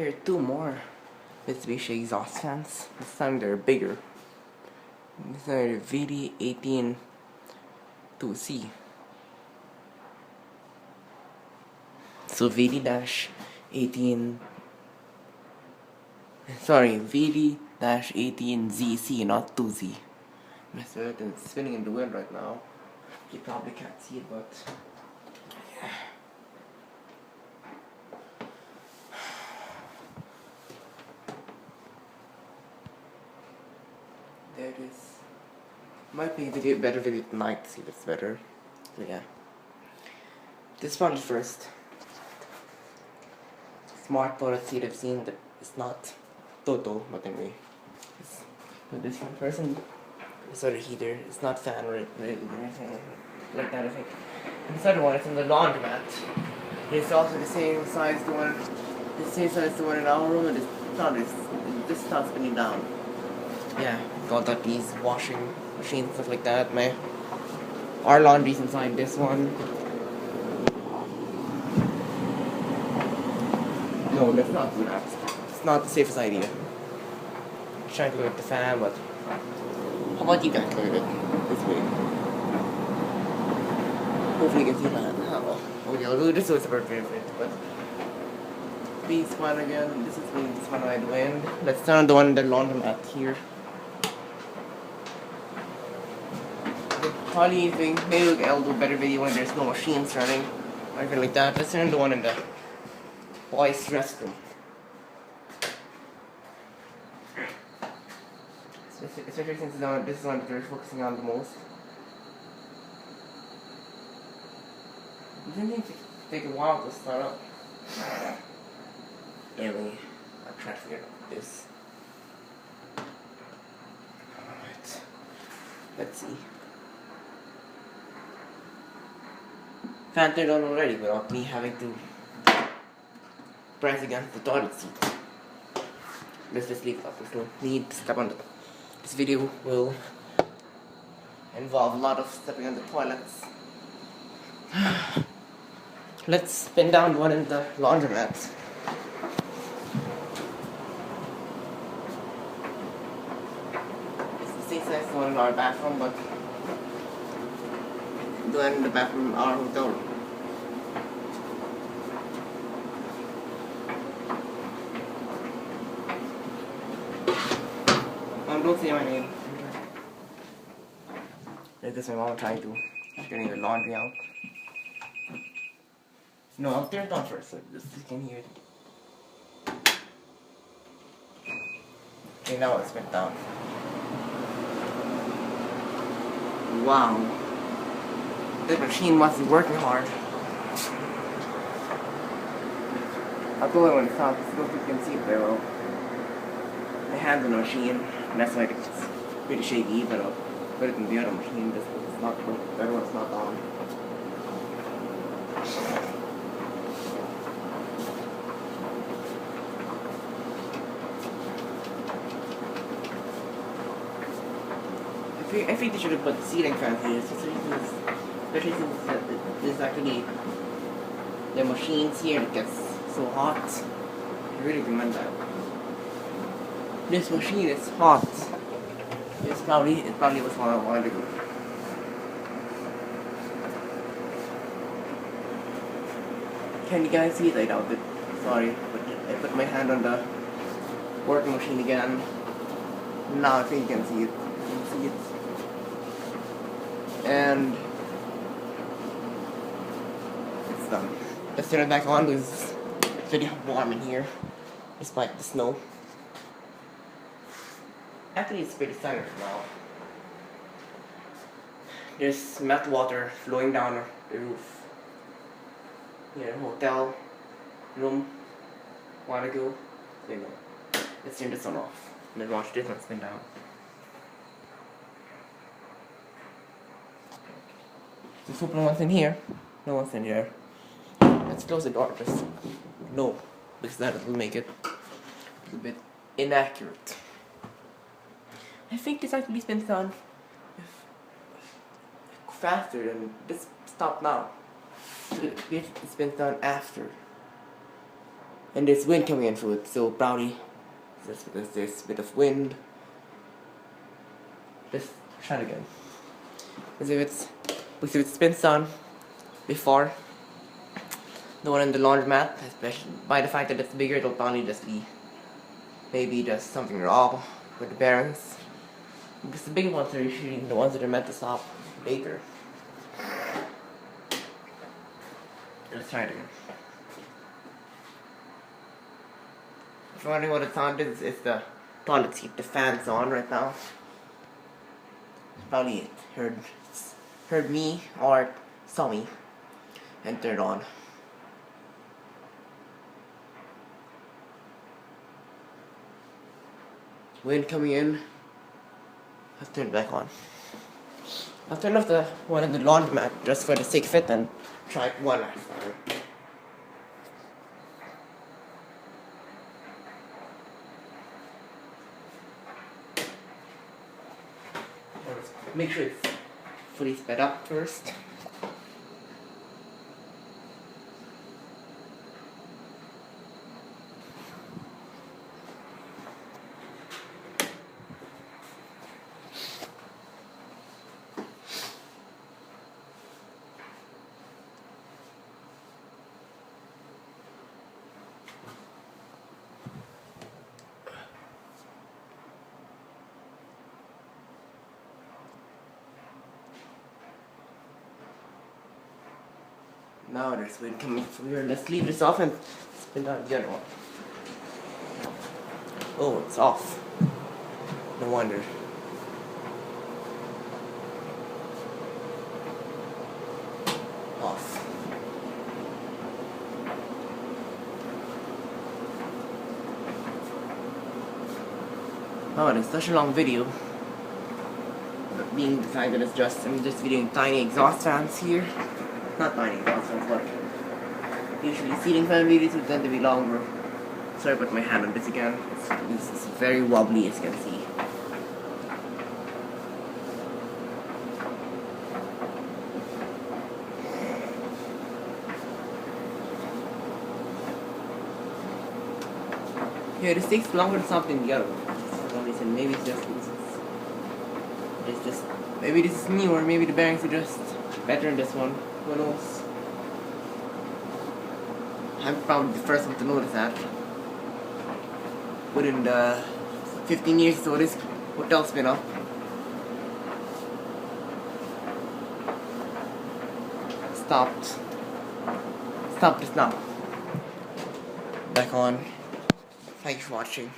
here two more Mitsubishi exhaust fans. This time they're bigger. These are VD18 2C. So VD-18ZC, not 2Z. It's spinning in the wind right now. You probably can't see it, but yeah. There it is. Might be a better video tonight to see if it's better. So yeah. This one is first. Smart product seat I've seen that it's not Toto, but anyway. But this one person, this other heater, it's not fan or anything like that, I think. And this other one, it's in the laundromat. It's also the same size as the one in our room, and this is not spinning down. Yeah, got that these washing machines and stuff like that. Our laundry's inside this one. No, let's not do that. It's not the safest idea. I'm trying to go with the fan, but how about you guys go with it this way? Hopefully you can see that. Okay, I'll do this so it's a perfect fit, but please one again. This is being this one by the wind. Let's turn on the one in the laundromat here. Probably maybe I'll do a better video when there's no machines running or anything like that. Let's turn on the one in the boys' restroom. Especially since this is one they're focusing on the most. It didn't take a while to start up. Anyway, I'll try to figure out this. Alright. Let's see. Fan turned on already without me having to press against the toilet seat. Let's just leave it up. There's no need to step on it. This video will involve a lot of stepping on the toilets. Let's spin down one in the laundromat. It's the same size as the one in our bathroom, but the one in the bathroom in our hotel room. Don't say my name. Like this, my mom trying to getting the laundry out. No, I'll turn it on first so just you can hear it. Okay, now it's spent down. Wow. This machine must be working hard. I'll go when it stops, so you can see it very well. My hands on the machine. That's why it's pretty shaky, but I'll put it in the other machine. This one's not good. The other one's not on. I think they should have put ceiling fans here, especially since there's actually the machines here that gets so hot. I really recommend that. This machine is hot. It probably was one a while ago. Can you guys see it? I doubt it. Sorry, but I put my hand on the working machine again. Now I think you can see it. You can see it. And it's done. Let's turn it back on because it's pretty warm in here, despite the snow. Actually, it's pretty sunny now. There's meltwater flowing down the roof. Here, hotel room. While ago, there you go. Let's turn this one off and then watch this one spin down. Just hope no one's in here. No one's in here. Let's close the door just. No, because that will make it a bit inaccurate. I think this actually spins down faster than this. Stop now. It spins down after. And there's wind coming in through it, so probably just because there's a bit of wind. Just try it again. Because if it spins on before the one in the laundromat, especially by the fact that it's bigger, it'll probably just be maybe just something wrong with the bearings. Because the big ones are usually the ones that are meant to stop later. Let's try it again. If you're wondering what it's on, it's the toilet seat. The fan's on right now. Probably it heard me or saw me and turned on. Wind coming in. I've turned it back on. I'll turn off the one in the laundromat just for the sake of it and try it one last time. Make sure it's fully sped up first. Now there's wind coming from here. Let's leave this off and spin down the other one. Oh, it's off. No wonder. Off. Oh, it's such a long video. But being the fact that I'm just videoing tiny exhaust fans here. Not tiny exhaust fans, but usually ceiling fan videos would tend to be longer. Sorry about my hand on this again. This is very wobbly, as you can see. Yeah, this takes longer than something the other one. For some reason, maybe it's just maybe this is new, or maybe the bearings are just better in this one. Who knows? I'm probably the first one to notice that. Within the 15 years or so this hotel's been up. Stopped this now. Back on. Thanks for watching.